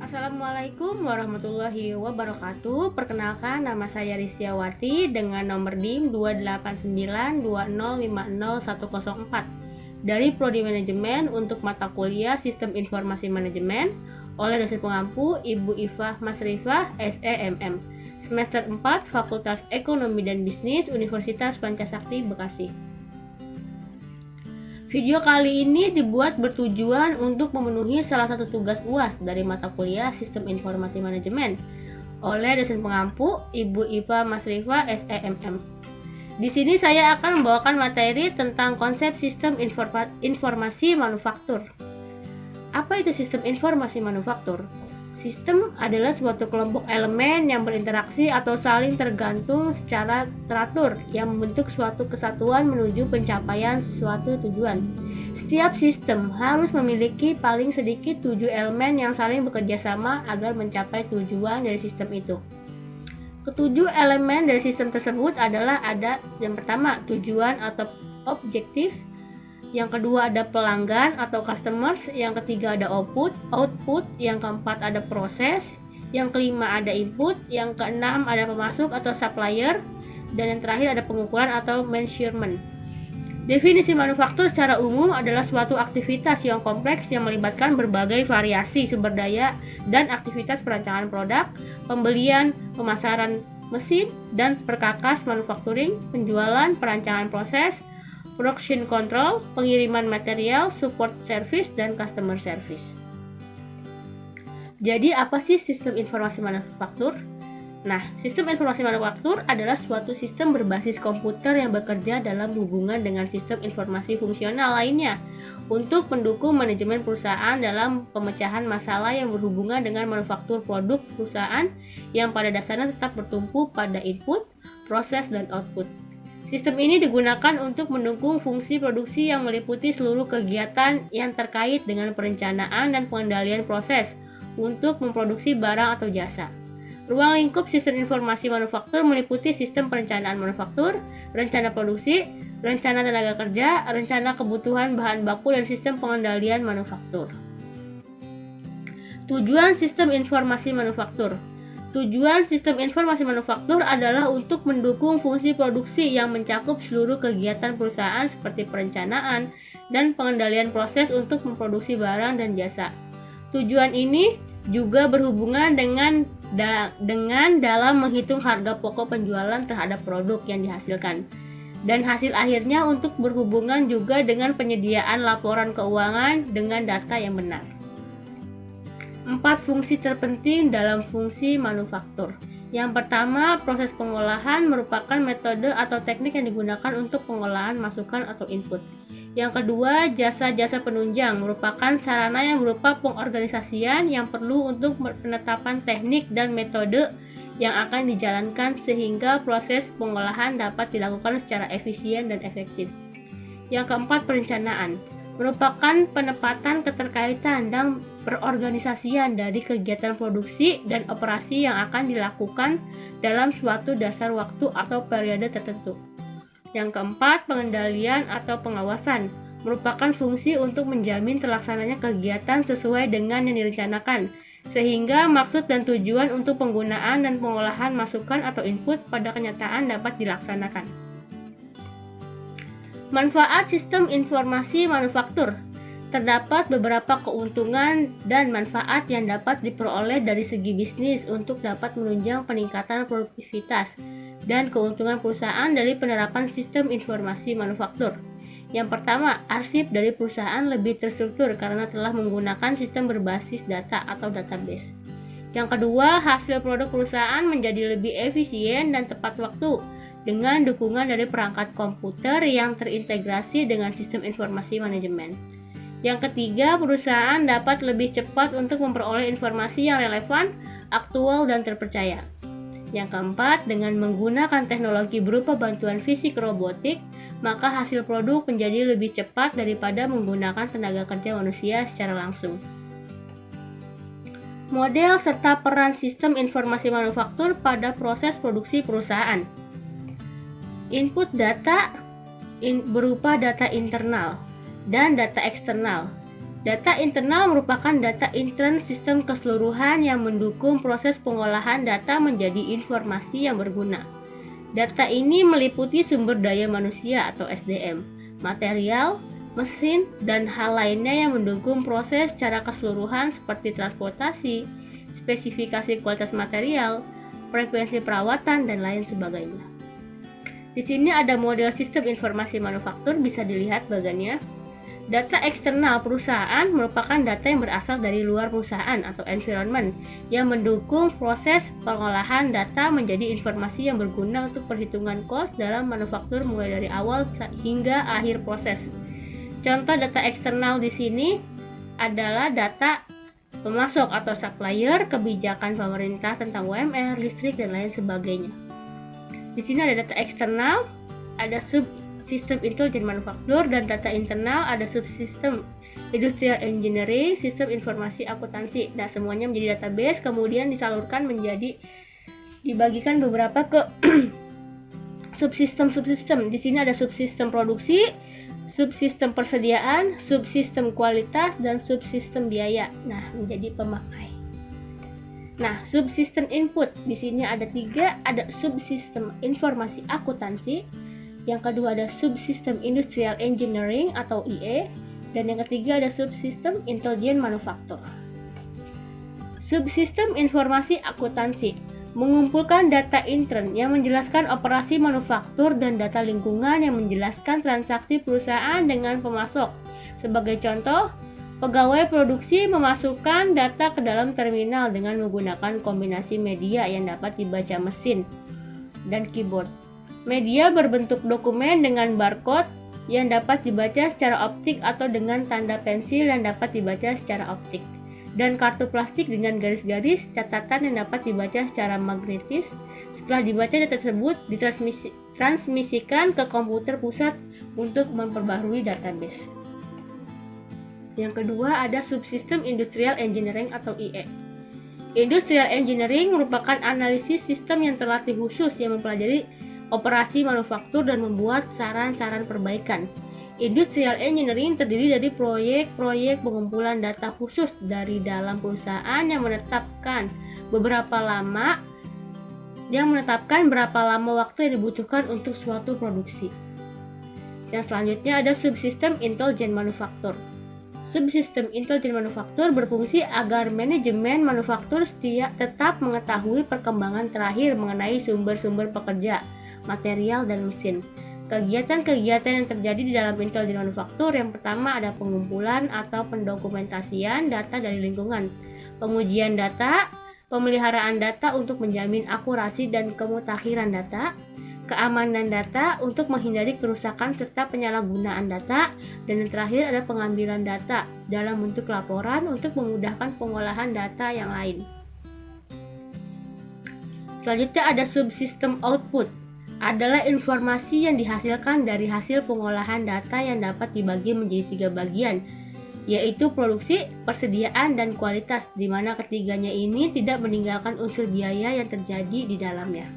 Assalamualaikum warahmatullahi wabarakatuh. Perkenalkan, nama saya Risyawati dengan nomor NIM 28920500104 dari Prodi Manajemen untuk mata kuliah Sistem Informasi Manajemen oleh dosen pengampu Ibu Ifah Masrifah SEMM, semester 4 Fakultas Ekonomi dan Bisnis Universitas Pancasakti Bekasi. Video kali ini dibuat bertujuan untuk memenuhi salah satu tugas UAS dari mata kuliah Sistem Informasi Manajemen oleh dosen pengampu Ibu Ifah Masrifah SEMM. Di sini saya akan membawakan materi tentang konsep sistem informasi manufaktur. Apa itu sistem informasi manufaktur? Sistem adalah suatu kelompok elemen yang berinteraksi atau saling tergantung secara teratur yang membentuk suatu kesatuan menuju pencapaian suatu tujuan. Setiap sistem harus memiliki paling sedikit 7 elemen yang saling bekerja sama agar mencapai tujuan dari sistem itu. Ketujuh elemen dari sistem tersebut adalah yang pertama, tujuan atau objektif. Yang kedua ada pelanggan atau customers, yang ketiga ada output, yang keempat ada proses, yang kelima ada input, yang keenam ada pemasok atau supplier, dan yang terakhir ada pengukuran atau measurement. Definisi manufaktur secara umum adalah suatu aktivitas yang kompleks yang melibatkan berbagai variasi sumber daya dan aktivitas perancangan produk, pembelian, pemasaran mesin, dan perkakas manufacturing, penjualan, perancangan proses, production control, pengiriman material, support service, dan customer service. Jadi apa sih sistem informasi manufaktur? Nah, sistem informasi manufaktur adalah suatu sistem berbasis komputer yang bekerja dalam hubungan dengan sistem informasi fungsional lainnya untuk mendukung manajemen perusahaan dalam pemecahan masalah yang berhubungan dengan manufaktur produk perusahaan yang pada dasarnya tetap bertumpu pada input, proses, dan output. Sistem ini digunakan untuk mendukung fungsi produksi yang meliputi seluruh kegiatan yang terkait dengan perencanaan dan pengendalian proses untuk memproduksi barang atau jasa. Ruang lingkup sistem informasi manufaktur meliputi sistem perencanaan manufaktur, rencana produksi, rencana tenaga kerja, rencana kebutuhan bahan baku, dan sistem pengendalian manufaktur. Tujuan sistem informasi manufaktur. Tujuan sistem informasi manufaktur adalah untuk mendukung fungsi produksi yang mencakup seluruh kegiatan perusahaan seperti perencanaan dan pengendalian proses untuk memproduksi barang dan jasa. Tujuan ini juga berhubungan dengan dalam menghitung harga pokok penjualan terhadap produk yang dihasilkan. Dan hasil akhirnya untuk berhubungan juga dengan penyediaan laporan keuangan dengan data yang benar. 4 fungsi terpenting dalam fungsi manufaktur. Yang pertama, proses pengolahan merupakan metode atau teknik yang digunakan untuk pengolahan masukan atau input. Yang kedua, jasa-jasa penunjang merupakan sarana yang berupa pengorganisasian yang perlu untuk penetapan teknik dan metode yang akan dijalankan sehingga proses pengolahan dapat dilakukan secara efisien dan efektif. Yang keempat, perencanaan merupakan penempatan keterkaitan dan perorganisasian dari kegiatan produksi dan operasi yang akan dilakukan dalam suatu dasar waktu atau periode tertentu. Yang keempat, pengendalian atau pengawasan merupakan fungsi untuk menjamin terlaksananya kegiatan sesuai dengan yang direncanakan, sehingga maksud dan tujuan untuk penggunaan dan pengolahan masukan atau input pada kenyataan dapat dilaksanakan. Manfaat sistem informasi manufaktur. Terdapat beberapa keuntungan dan manfaat yang dapat diperoleh dari segi bisnis untuk dapat menunjang peningkatan produktivitas dan keuntungan perusahaan dari penerapan sistem informasi manufaktur. Yang pertama, arsip dari perusahaan lebih terstruktur karena telah menggunakan sistem berbasis data atau database. Yang kedua, hasil produk perusahaan menjadi lebih efisien dan tepat waktu dengan dukungan dari perangkat komputer yang terintegrasi dengan sistem informasi manajemen. Yang ketiga, perusahaan dapat lebih cepat untuk memperoleh informasi yang relevan, aktual, dan terpercaya. Yang keempat, dengan menggunakan teknologi berupa bantuan fisik robotik, maka hasil produk menjadi lebih cepat daripada menggunakan tenaga kerja manusia secara langsung. Model serta peran sistem informasi manufaktur pada proses produksi perusahaan. Input data berupa data internal dan data eksternal. Data internal merupakan data intern sistem keseluruhan yang mendukung proses pengolahan data menjadi informasi yang berguna. Data ini meliputi sumber daya manusia atau SDM, material, mesin, dan hal lainnya yang mendukung proses secara keseluruhan seperti transportasi, spesifikasi kualitas material, frekuensi perawatan, dan lain sebagainya. Di sini ada model sistem informasi manufaktur, bisa dilihat bagannya. Data eksternal perusahaan merupakan data yang berasal dari luar perusahaan atau environment yang mendukung proses pengolahan data menjadi informasi yang berguna untuk perhitungan cost dalam manufaktur mulai dari awal hingga akhir proses. Contoh data eksternal di sini adalah data pemasok atau supplier, kebijakan pemerintah tentang UMR, listrik, dan lain sebagainya. Di sini ada data eksternal, ada subsistem intelligent manufaktur, dan data internal ada subsistem industrial engineering, sistem informasi akuntansi. Nah, semuanya menjadi database, kemudian disalurkan dibagikan beberapa ke subsistem. Di sini ada subsistem produksi, subsistem persediaan, subsistem kualitas, dan subsistem biaya. Nah, menjadi pemakai. Nah, subsistem input di sini ada 3, ada subsistem informasi akuntansi, yang kedua ada subsistem industrial engineering atau IE, dan yang ketiga ada subsistem intelligent manufaktur. Subsistem informasi akuntansi mengumpulkan data intern yang menjelaskan operasi manufaktur dan data lingkungan yang menjelaskan transaksi perusahaan dengan pemasok. Sebagai contoh, pegawai produksi memasukkan data ke dalam terminal dengan menggunakan kombinasi media yang dapat dibaca mesin dan keyboard. Media berbentuk dokumen dengan barcode yang dapat dibaca secara optik atau dengan tanda pensil yang dapat dibaca secara optik. Dan kartu plastik dengan garis-garis catatan yang dapat dibaca secara magnetis. Setelah dibaca, data tersebut ditransmisikan ke komputer pusat untuk memperbarui database. Yang kedua ada subsistem industrial engineering atau IE. Industrial engineering merupakan analisis sistem yang terlatih khusus yang mempelajari operasi manufaktur dan membuat saran-saran perbaikan. Industrial engineering terdiri dari proyek-proyek pengumpulan data khusus dari dalam perusahaan yang menetapkan berapa lama waktu yang dibutuhkan untuk suatu produksi. Yang selanjutnya ada subsistem intelligent manufaktur. Subsistem intelligent manufaktur berfungsi agar manajemen manufaktur tetap mengetahui perkembangan terakhir mengenai sumber-sumber pekerja, material, dan mesin. Kegiatan-kegiatan yang terjadi di dalam intelligent manufaktur yang pertama ada pengumpulan atau pendokumentasian data dari lingkungan, pengujian data, pemeliharaan data untuk menjamin akurasi dan kemutakhiran data, keamanan data untuk menghindari kerusakan serta penyalahgunaan data, dan yang terakhir ada pengambilan data dalam bentuk laporan untuk memudahkan pengolahan data yang lain. Selanjutnya ada subsistem output, adalah informasi yang dihasilkan dari hasil pengolahan data yang dapat dibagi menjadi 3 bagian, yaitu produksi, persediaan, dan kualitas, di mana ketiganya ini tidak meninggalkan unsur biaya yang terjadi di dalamnya.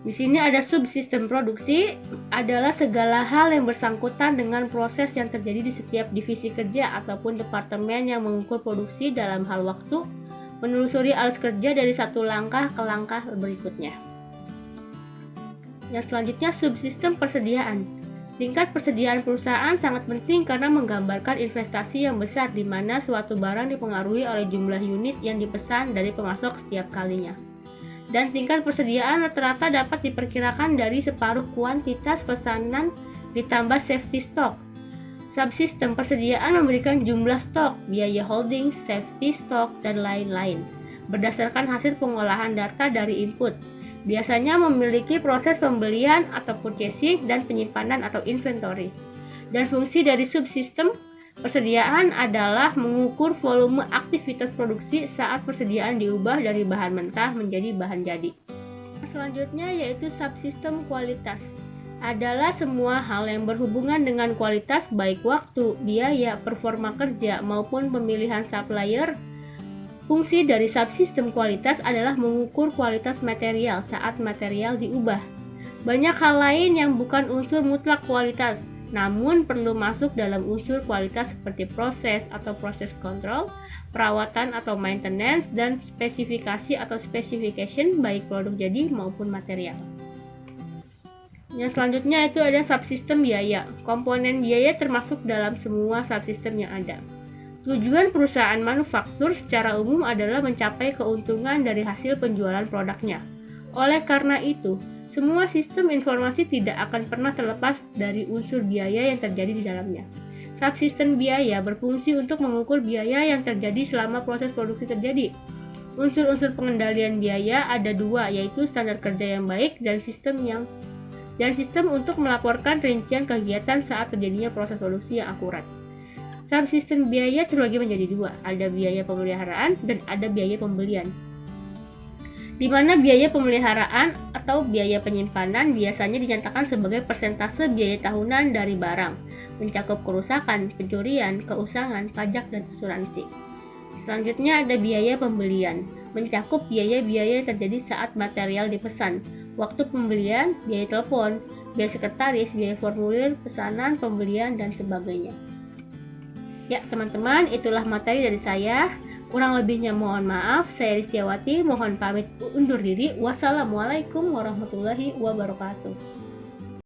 Di sini ada subsistem produksi, adalah segala hal yang bersangkutan dengan proses yang terjadi di setiap divisi kerja ataupun departemen yang mengukur produksi dalam hal waktu, menelusuri arus kerja dari satu langkah ke langkah berikutnya. Yang selanjutnya subsistem persediaan. Tingkat persediaan perusahaan sangat penting karena menggambarkan investasi yang besar di mana suatu barang dipengaruhi oleh jumlah unit yang dipesan dari pemasok setiap kalinya. Dan tingkat persediaan rata-rata dapat diperkirakan dari separuh kuantitas pesanan ditambah safety stock. Subsistem persediaan memberikan jumlah stok, biaya holding, safety stock, dan lain-lain berdasarkan hasil pengolahan data dari input. Biasanya memiliki proses pembelian atau purchasing dan penyimpanan atau inventory. Dan fungsi dari subsistem persediaan adalah mengukur volume aktivitas produksi saat persediaan diubah dari bahan mentah menjadi bahan jadi. Selanjutnya yaitu subsistem kualitas. Adalah semua hal yang berhubungan dengan kualitas baik waktu, biaya, performa kerja maupun pemilihan supplier. Fungsi dari subsistem kualitas adalah mengukur kualitas material saat material diubah. Banyak hal lain yang bukan unsur mutlak kualitas, namun perlu masuk dalam unsur kualitas seperti proses atau proses control, perawatan atau maintenance, dan spesifikasi atau specification baik produk jadi maupun material. Yang selanjutnya itu ada subsistem biaya. Komponen biaya termasuk dalam semua subsistem yang ada. Tujuan perusahaan manufaktur secara umum adalah mencapai keuntungan dari hasil penjualan produknya. Oleh karena itu, semua sistem informasi tidak akan pernah terlepas dari unsur biaya yang terjadi di dalamnya. Subsistem biaya berfungsi untuk mengukur biaya yang terjadi selama proses produksi terjadi. Unsur-unsur pengendalian biaya ada dua, yaitu standar kerja yang baik dan sistem untuk melaporkan rincian kegiatan saat terjadinya proses produksi yang akurat. Subsistem biaya terbagi menjadi dua, ada biaya pemeliharaan dan ada biaya pembelian. Di mana biaya pemeliharaan atau biaya penyimpanan biasanya dinyatakan sebagai persentase biaya tahunan dari barang, mencakup kerusakan, pencurian, keusangan, pajak, dan asuransi. Selanjutnya ada biaya pembelian, mencakup biaya-biaya yang terjadi saat material dipesan, waktu pembelian, biaya telepon, biaya sekretaris, biaya formulir, pesanan, pembelian, dan sebagainya. Ya teman-teman, itulah materi dari saya. Kurang lebihnya mohon maaf. Saya Ristiawati, mohon pamit undur diri. Wassalamualaikum warahmatullahi wabarakatuh.